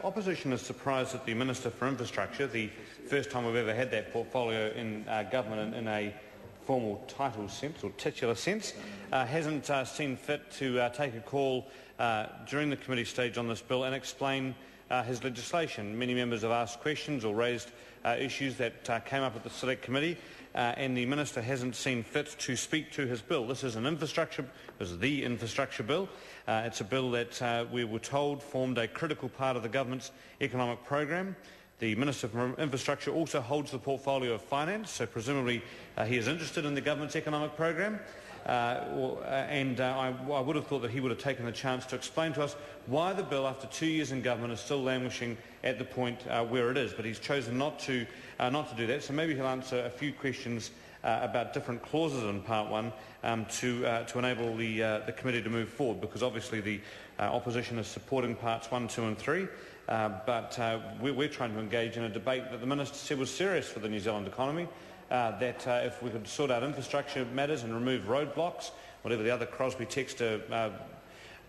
Opposition is surprised that the Minister for Infrastructure, the first time we've ever had that portfolio in government in a formal title sense or titular sense, hasn't seen fit to take a call during the committee stage on this bill and explain his legislation. Many members have asked questions or raised issues that came up at the Select Committee, and the Minister hasn't seen fit to speak to his bill. This is the infrastructure bill. It's a bill that we were told formed a critical part of the government's economic program. The Minister for Infrastructure also holds the portfolio of finance, so presumably he is interested in the government's economic program. I would have thought that he would have taken the chance to explain to us why the bill, after 2 years in government, is still languishing at the point where it is. But he's chosen not to do that. So maybe he'll answer a few questions about different clauses in Part 1 to enable the committee to move forward. Because obviously the opposition is supporting Parts 1, 2 and 3. But we're trying to engage in a debate that the Minister said was serious for the New Zealand economy. That if we could sort out infrastructure matters and remove roadblocks, whatever the other Crosby-Textor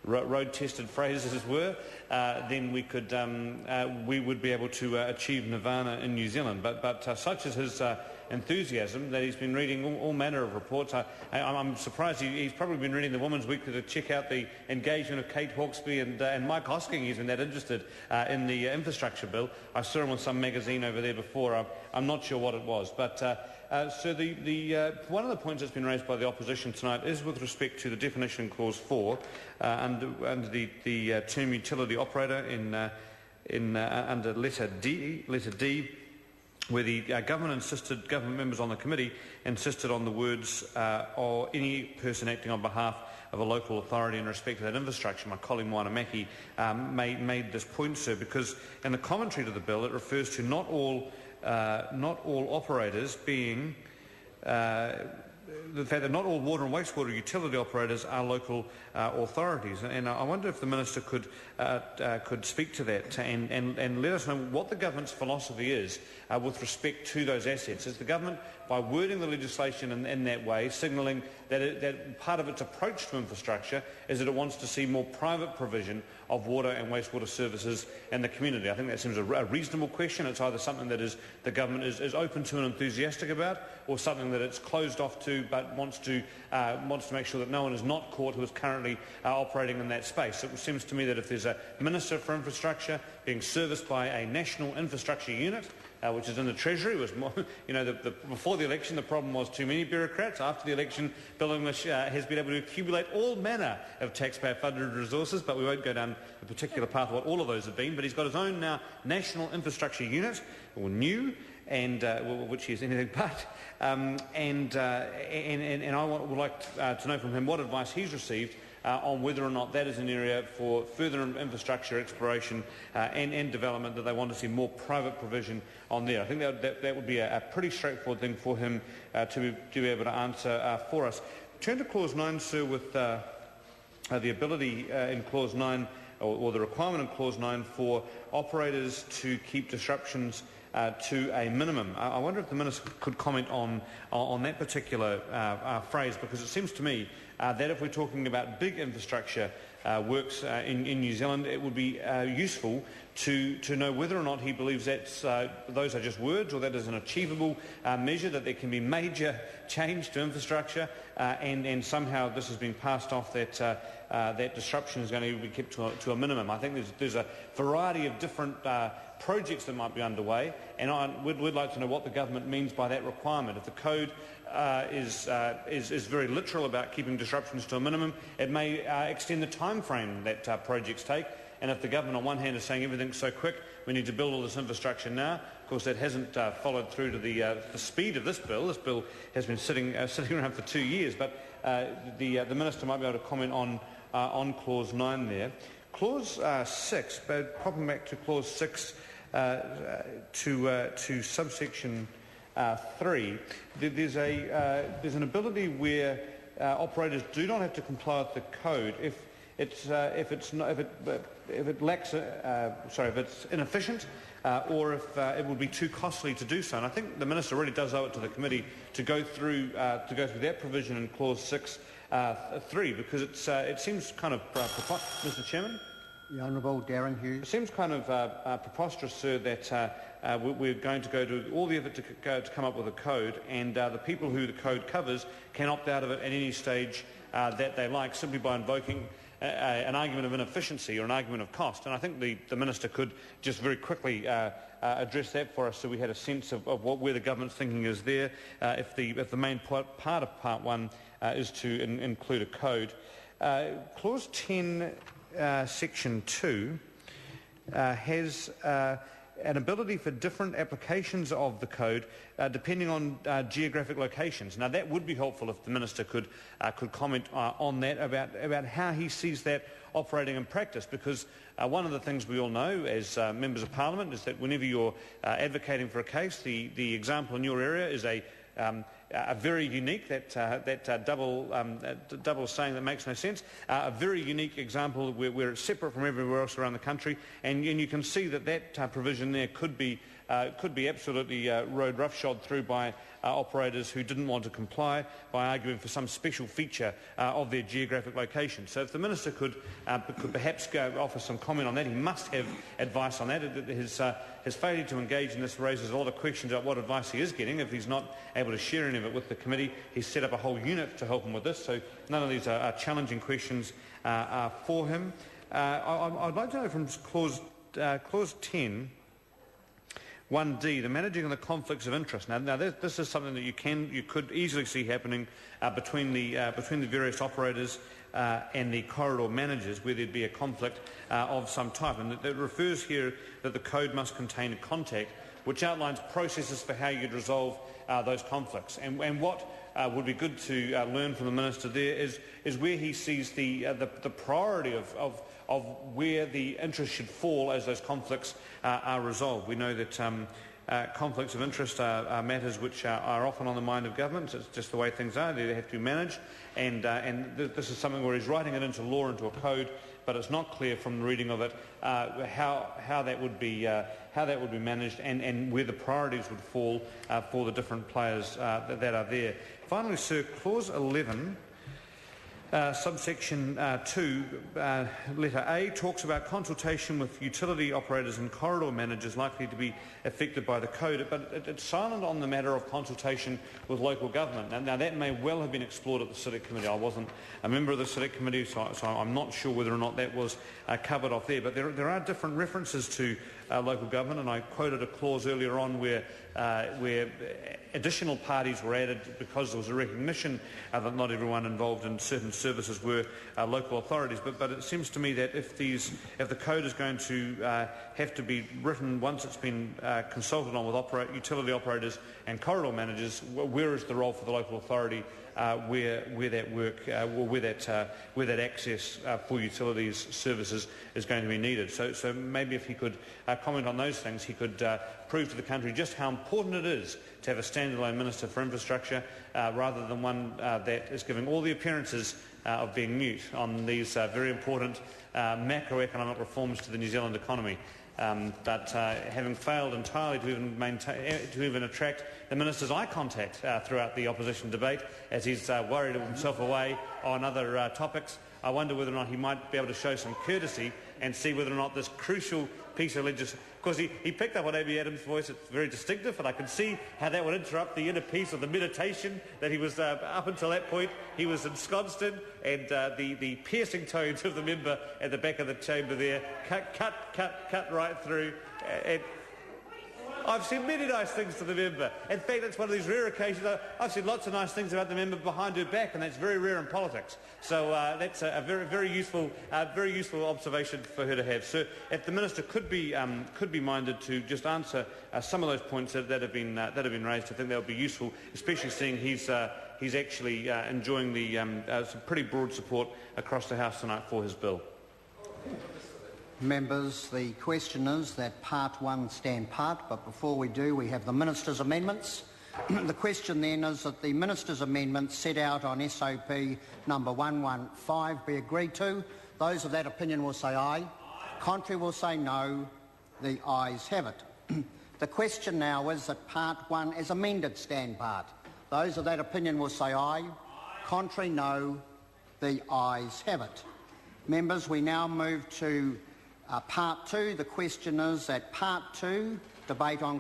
road-tested phrases were, then we would be able to achieve nirvana in New Zealand. But such is his enthusiasm that he's been reading all manner of reports. I'm surprised he's probably been reading the Women's Weekly to check out the engagement of Kate Hawkesby and Mike Hosking. He's been that interested in the infrastructure bill. I saw him on some magazine over there before. I'm not sure what it was. But so one of the points that's been raised by the opposition tonight is with respect to the definition in Clause 4 under the term utility operator under letter D, where the government members on the committee insisted on the words or any person acting on behalf of a local authority in respect to that infrastructure. My colleague Moana Maki made this point, sir, because in the commentary to the bill it refers to not all operators being the fact that not all water and wastewater utility operators are local authorities, and I wonder if the Minister could speak to that and let us know what the government's philosophy is with respect to those assets. Is the government, by wording the legislation in that way, signalling that part of its approach to infrastructure is that it wants to see more private provision of water and wastewater services in the community? I think that seems a reasonable question. It's either something that the government is open to and enthusiastic about, or something that it's closed off to but wants to make sure that no one is not caught who is currently operating in that space. It seems to me that if there's a Minister for Infrastructure being serviced by a national infrastructure unit, which is in the Treasury, was more, before the election the problem was too many bureaucrats. After the election, Bill English has been able to accumulate all manner of taxpayer-funded resources, but we won't go down a particular path of what all of those have been. But he's got his own now national infrastructure unit, or new, and which he is anything but. And I would like to know from him what advice he's received on whether or not that is an area for further infrastructure exploration and development, that they want to see more private provision on there. I think that would be a pretty straightforward thing for him to be able to answer for us. Turn to Clause 9, sir, with the ability in Clause 9, or the requirement in Clause 9 for operators to keep disruptions to a minimum. I wonder if the Minister could comment on that particular phrase, because it seems to me that if we're talking about big infrastructure works in New Zealand, it would be useful to know whether or not he believes those are just words, or that is an achievable measure, that there can be major change to infrastructure, and somehow this has been passed off that disruption is going to be kept to a minimum. I think there's a variety of different projects that might be underway, and we'd like to know what the government means by that requirement. If the code is very literal about keeping disruptions to a minimum, it may extend the time frame that projects take. And if the government on one hand is saying everything's so quick, we need to build all this infrastructure now, of course that hasn't followed through to the speed of this bill. This bill has been sitting around for 2 years, but the Minister might be able to comment on Clause 9 there. Clause 6, popping back to Clause 6 to subsection 3, there's an ability where operators do not have to comply with the code if it's inefficient, or if it would be too costly to do so. And I think the Minister really does owe it to the committee to go through that provision in Clause 6, 3, because it seems kind of Mr. Chairman. The Honourable Darren Hughes. It seems kind of preposterous, sir, that we're going to go to all the effort to come up with a code, and the people who the code covers can opt out of it at any stage that they like, simply by invoking an argument of inefficiency or an argument of cost. And I think the Minister could just very quickly address that for us, so we had a sense of where the government's thinking is there, if the main part of Part 1 is to include a code. Clause 10, Section 2 has an ability for different applications of the code depending on geographic locations. Now, that would be helpful if the Minister could comment on that, about how he sees that operating in practice, because one of the things we all know as members of Parliament is that whenever you're advocating for a case, the example in your area is a very unique, double saying that makes no sense, a very unique example where it's separate from everywhere else around the country, and you can see that provision there could be absolutely rode roughshod through by operators who didn't want to comply by arguing for some special feature of their geographic location. So if the Minister could perhaps offer some comment on that, he must have advice on that. His failure to engage in this raises a lot of questions about what advice he is getting if he's not able to share any of it with the committee. He's set up a whole unit to help him with this, so none of these are challenging questions for him. I'd like to know from Clause 10, 1D, the managing of the conflicts of interest. Now this is something that you could easily see happening between the various operators and the corridor managers, where there'd be a conflict of some type, and it refers here that the code must contain a contact which outlines processes for how you'd resolve those conflicts. And what would be good to learn from the Minister there is where he sees the priority of where the interest should fall as those conflicts are resolved. We know that conflicts of interest are matters which are often on the mind of governments. It's just the way things are. They have to be managed, and this is something where he's writing it into law, into a code, but it's not clear from the reading of it how that would be managed, and where the priorities would fall for the different players that are there. Finally, sir, Clause 11, subsection 2, letter A, talks about consultation with utility operators and corridor managers likely to be affected by the code, but it's silent on the matter of consultation with local government. Now that may well have been explored at the Civic Committee. I wasn't a member of the Civic Committee, so I'm not sure whether or not that was covered off there, but there are different references to local government, and I quoted a clause earlier on where additional parties were added because there was a recognition that not everyone involved in certain services were local authorities. But it seems to me that if the code is going to have to be written once it's been consulted on with utility operators and corridor managers, where is the role for the local authority where that work or where that access for utilities services is going to be needed? So maybe if he could comment on those things, he could prove to the country just how important it is to have a standalone Minister for Infrastructure rather than one that is giving all the appearances of being mute on these very important macroeconomic reforms to the New Zealand economy. But having failed entirely to even attract the Minister's eye contact throughout the opposition debate, as he's worried himself away on other topics, I wonder whether or not he might be able to show some courtesy and see whether or not this crucial piece of legislation, because he picked up on Amy Adams' voice, it's very distinctive, and I can see how that would interrupt the inner peace of the meditation that he was, up until that point, he was ensconced in, and the piercing tones of the member at the back of the chamber there, cut right through. And I've seen many nice things to the member. In fact, it's one of these rare occasions. I've seen lots of nice things about the member behind her back, and that's very rare in politics. So that's a very useful observation for her to have. So, if the Minister could be minded to just answer some of those points that have been raised, I think that would be useful, especially seeing he's actually enjoying some pretty broad support across the House tonight for his bill. Members, the question is that Part 1 stand part, but before we do, we have the Minister's amendments. The question then is that the Minister's amendments set out on SOP number 115 be agreed to. Those of that opinion will say aye. Contrary will say no. The ayes have it. The question now is that Part 1 as amended stand part. Those of that opinion will say aye. Contrary, no. The ayes have it. Members, we now move to Part 2, the question is that Part 2, debate on